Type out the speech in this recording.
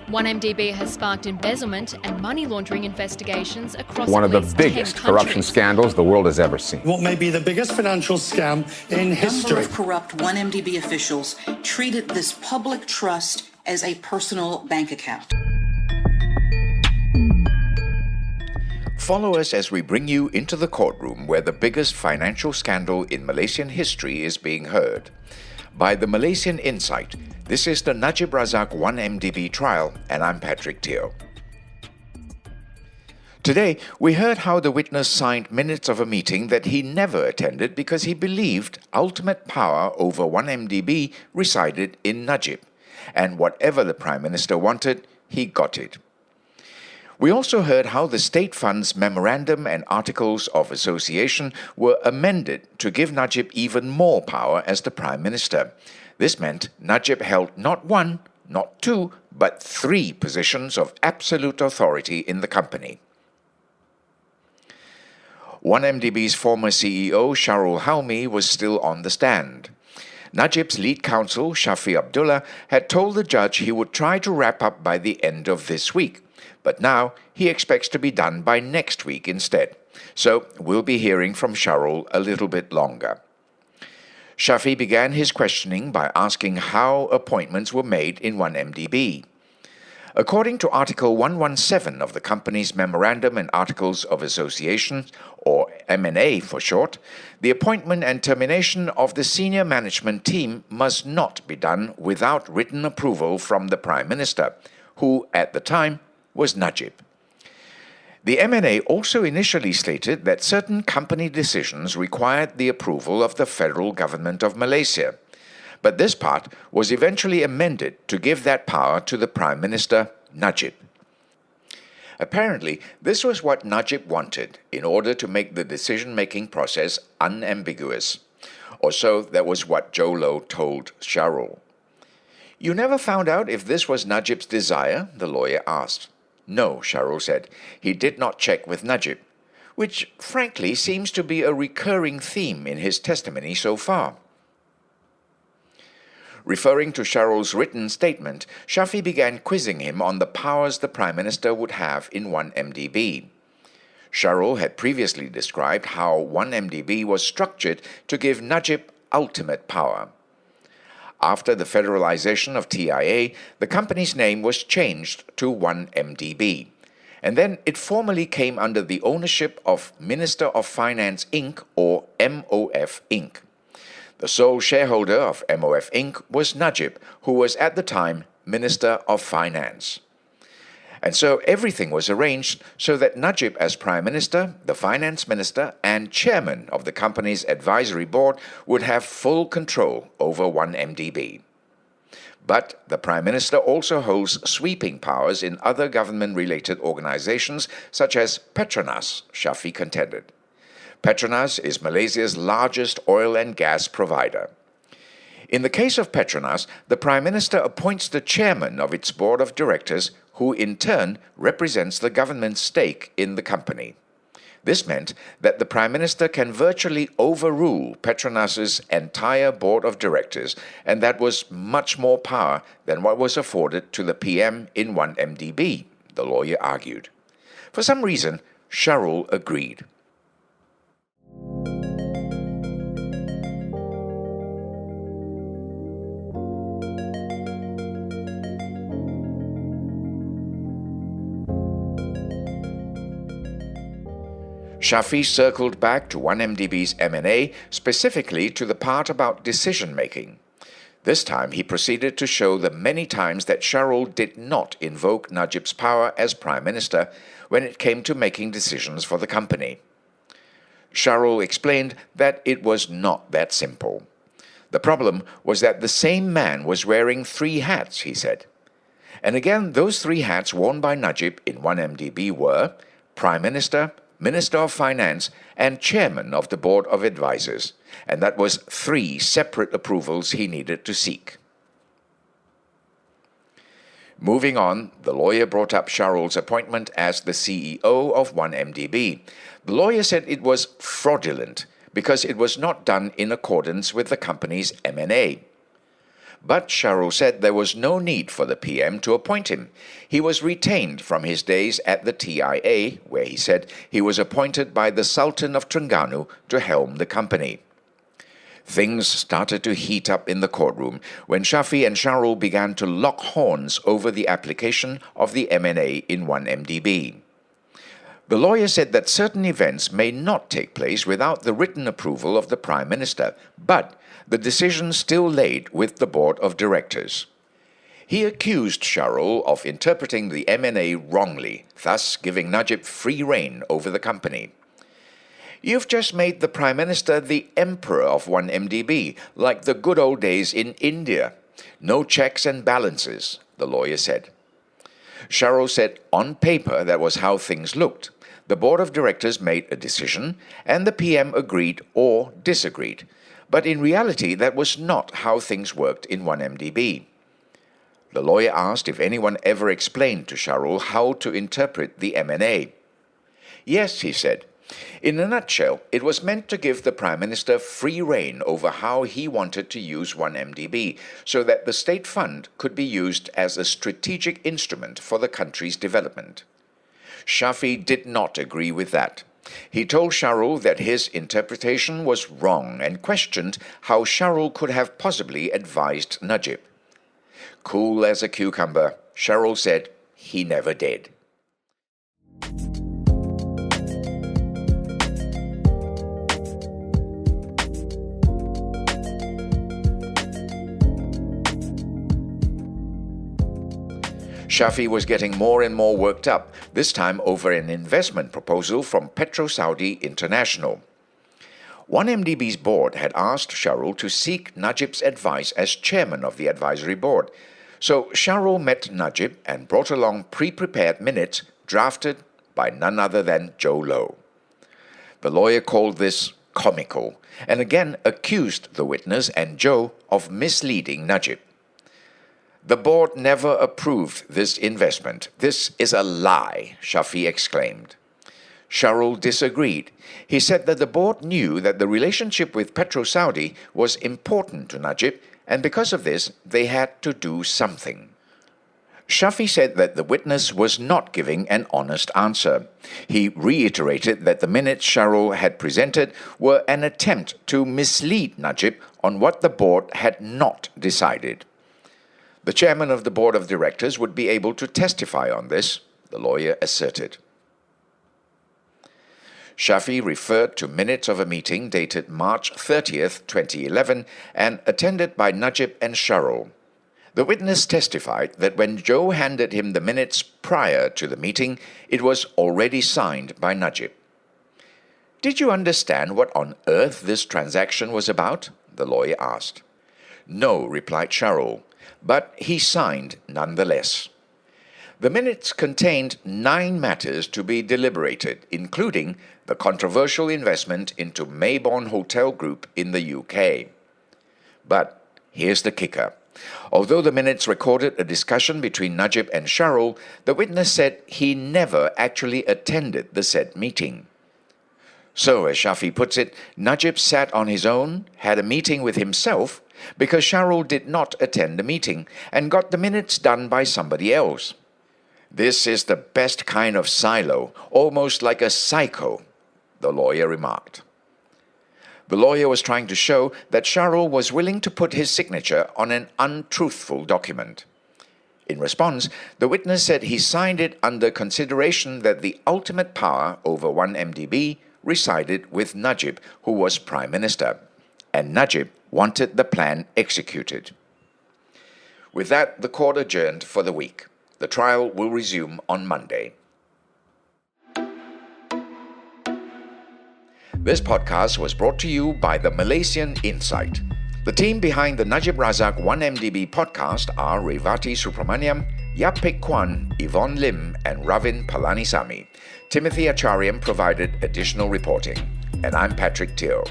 1MDB has sparked embezzlement and money laundering investigations across one of the at least biggest 10 corruption countries. scandals the world has ever seen. What may be the biggest financial scam in history. A number of corrupt 1MDB officials treated this public trust as a personal bank account. Follow us as we bring you into the courtroom where the biggest financial scandal in Malaysian history is being heard. By the Malaysian Insight, this is the Najib Razak 1MDB trial, and I'm Patrick Teo. Today, we heard how the witness signed minutes of a meeting that he never attended because he believed ultimate power over 1MDB resided in Najib, and whatever the Prime Minister wanted, he got it. We also heard how the State Fund's Memorandum and Articles of Association were amended to give Najib even more power as the Prime Minister. This meant Najib held not one, not two, but 3 positions of absolute authority in the company. 1MDB's former CEO, Shahrol Halmi, was still on the stand. Najib's lead counsel, Shafi Abdullah, had told the judge he would try to wrap up by the end of this week, but now he expects to be done by next week instead. So we'll be hearing from Shahrol a little bit longer. Shafi began his questioning by asking how appointments were made in 1MDB. According to Article 117 of the company's Memorandum and Articles of Association, or M&A for short, the appointment and termination of the senior management team must not be done without written approval from the Prime Minister, who, at the time, was Najib. The M&A also initially stated that certain company decisions required the approval of the federal government of Malaysia, but this part was eventually amended to give that power to the Prime Minister, Najib. Apparently, this was what Najib wanted in order to make the decision-making process unambiguous. Or so that was what Joe Low told Shahrol. "You never found out if this was Najib's desire?" the lawyer asked. "No," Shahrol said. "He did not check with Najib," which frankly seems to be a recurring theme in his testimony so far. Referring to Shahrol's written statement, Shafi began quizzing him on the powers the Prime Minister would have in 1MDB. Shahrol had previously described how 1MDB was structured to give Najib ultimate power. After the federalization of TIA, the company's name was changed to 1MDB, and then it formally came under the ownership of Minister of Finance Inc., or MOF Inc. The sole shareholder of MOF Inc. was Najib, who was at the time Minister of Finance. And so everything was arranged so that Najib, as Prime Minister, the Finance Minister, and Chairman of the company's advisory board would have full control over 1MDB. But the Prime Minister also holds sweeping powers in other government-related organizations such as Petronas, Shafi contended. Petronas is Malaysia's largest oil and gas provider. In the case of Petronas, the Prime Minister appoints the chairman of its board of directors, who in turn represents the government's stake in the company. This meant that the Prime Minister can virtually overrule Petronas's entire board of directors, and that was much more power than what was afforded to the PM in 1MDB, the lawyer argued. For some reason, Shahrol agreed. Shafi circled back to 1MDB's M&A, specifically to the part about decision-making. This time he proceeded to show the many times that Shahrol did not invoke Najib's power as Prime Minister when it came to making decisions for the company. Shahrol explained that it was not that simple. The problem was that the same man was wearing 3 hats, he said. And again, those 3 hats worn by Najib in 1MDB were Prime Minister, Minister of Finance, and Chairman of the Board of Advisors, and that was 3 separate approvals he needed to seek. Moving on, the lawyer brought up Shahrol's appointment as the CEO of 1MDB. The lawyer said it was fraudulent because it was not done in accordance with the company's M&A. But Shahrol said there was no need for the PM to appoint him. He was retained from his days at the TIA, where he said he was appointed by the Sultan of Terengganu to helm the company. Things started to heat up in the courtroom when Shafee and Shahrol began to lock horns over the application of the M&A in 1MDB. The lawyer said that certain events may not take place without the written approval of the Prime Minister, but the decision still laid with the Board of Directors. He accused Shahrol of interpreting the M&A wrongly, thus giving Najib free rein over the company. "You've just made the Prime Minister the emperor of 1MDB, like the good old days in India. No checks and balances," the lawyer said. Shahrol said on paper that was how things looked. The Board of Directors made a decision, and the PM agreed or disagreed. But in reality, that was not how things worked in 1MDB. The lawyer asked if anyone ever explained to Shahrol how to interpret the M&A. "Yes," he said. "In a nutshell, it was meant to give the Prime Minister free rein over how he wanted to use 1MDB so that the state fund could be used as a strategic instrument for the country's development." Shafee did not agree with that. He told Shahrol that his interpretation was wrong and questioned how Shahrol could have possibly advised Najib. Cool as a cucumber, Shahrol said he never did. Shafee was getting more and more worked up, this time over an investment proposal from Petro-Saudi International. 1MDB's board had asked Shahrol to seek Najib's advice as chairman of the advisory board, so Shahrol met Najib and brought along pre-prepared minutes drafted by none other than Joe Low. The lawyer called this comical and again accused the witness and Joe of misleading Najib. "The board never approved this investment. This is a lie," Shafee exclaimed. Shahrol disagreed. He said that the board knew that the relationship with Petro-Saudi was important to Najib, and because of this, they had to do something. Shafee said that the witness was not giving an honest answer. He reiterated that the minutes Shahrol had presented were an attempt to mislead Najib on what the board had not decided. The chairman of the Board of Directors would be able to testify on this, the lawyer asserted. Shafee referred to minutes of a meeting dated March 30th, 2011 and attended by Najib and Shahrol. The witness testified that when Joe handed him the minutes prior to the meeting, it was already signed by Najib. "Did you understand what on earth this transaction was about?" the lawyer asked. "No," replied Shahrol, but he signed nonetheless. The minutes contained 9 matters to be deliberated, including the controversial investment into Mayborn Hotel Group in the UK. But here's the kicker. Although the minutes recorded a discussion between Najib and Shahrol, the witness said he never actually attended the said meeting. So, as Shafee puts it, Najib sat on his own, had a meeting with himself, because Shahrol did not attend the meeting and got the minutes done by somebody else. "This is the best kind of silo, almost like a psycho," the lawyer remarked. The lawyer was trying to show that Shahrol was willing to put his signature on an untruthful document. In response, the witness said he signed it under consideration that the ultimate power over 1MDB resided with Najib, who was Prime Minister, and Najib wanted the plan executed. With that, the court adjourned for the week. The trial will resume on Monday. This podcast was brought to you by the Malaysian Insight. The team behind the Najib Razak 1MDB podcast are Revati Supramaniam, Yap Pek Kwan, Yvonne Lim, and Ravin Palanisamy. Timothy Acharyam provided additional reporting. And I'm Patrick Teo.